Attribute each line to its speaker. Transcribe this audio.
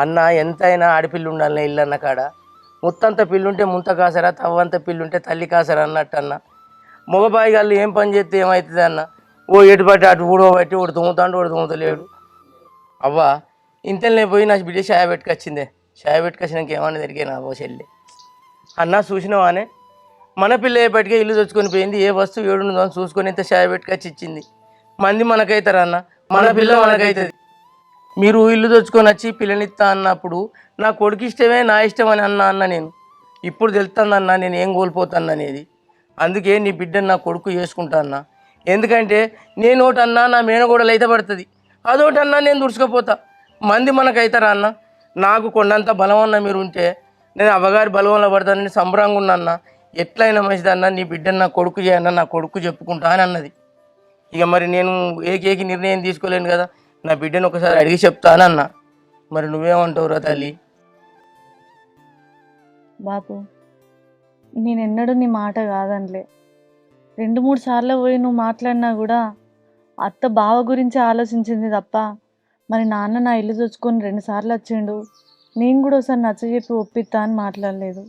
Speaker 1: అన్న ఎంతైనా ఆడపిల్ల ఉండాలి ఇల్లు అన్న కాడ. ముత్తంత పిల్లుంటే ముంత కాసరా, తవ్వంత పిల్లుంటే తల్లి కాసరా అన్నట్టు అన్న. మగబాయి గాళ్ళు ఏం పని చేస్తే ఏమవుతుంది అన్న? ఓ ఎటు బట్టి అటు ఊడబట్టి ఒకటి తుమ్ముతాడు, ఒకటి తుమ్ముతలేడు. అవ్వా ఇంతలోనే పోయి నా బిడ్డ షాయ పెట్టుకొచ్చిందే. షాయ పెట్టుకొచ్చినాక ఏమన్నా తిరిగేనా ఓ చెల్లి అన్న చూసినావానే? మన పిల్ల ఏపటికే ఇల్లు తెచ్చుకొని పోయింది. ఏ వస్తువు ఏడుందో అని చూసుకొని ఇంత షాయ పెట్టుకొచ్చి ఇచ్చింది. మంది మనకైతారా అన్న? మన పిల్ల మనకైతుంది. మీరు ఇల్లు తెచ్చుకొని వచ్చి పిల్లనిస్తా అన్నప్పుడు నా కొడుకు ఇష్టమే నా ఇష్టం అని అన్న నేను. ఇప్పుడు తెలుస్తుందన్నా నేను ఏం కోల్పోతాను అనేది. అందుకే నీ బిడ్డను నా కొడుకు చేసుకుంటా అన్న. ఎందుకంటే నేను ఒకటి అన్నా నా మేనగోడలు అయితే పడుతుంది, అదొకటి అన్నా నేను దుడుచుకపోతా. మంది మనకైతారా అన్న? నాకు కొండంత బలం అన్న మీరు ఉంటే నేను అవ్వగారి బలంలో పడతానని సంబరంగా ఉన్నా. ఎట్లయినా మంచిదన్నా నీ బిడ్డను నా కొడుకు చేయన్నా, నా కొడుకు చెప్పుకుంటా అని అన్నది. ఇక మరి నేను ఏకేకి నిర్ణయం తీసుకోలేను కదా, నా బిడ్డను ఒకసారి అడిగి చెప్తానన్నా. మరి నువ్వేమంటావురా తల్లి?
Speaker 2: బాపు, నేనెన్నడూ నీ మాట కాదనిలే. 2-3 సార్లు పోయి నువ్వు మాట్లాడినా కూడా అత్త బావ గురించి ఆలోచించింది తప్ప, మరి నాన్న నా ఇల్లు తెచ్చుకొని 2 సార్లు వచ్చిండు, నేను కూడా ఒకసారి నచ్చజెప్పి ఒప్పిస్తా అని మాట్లాడలేదు.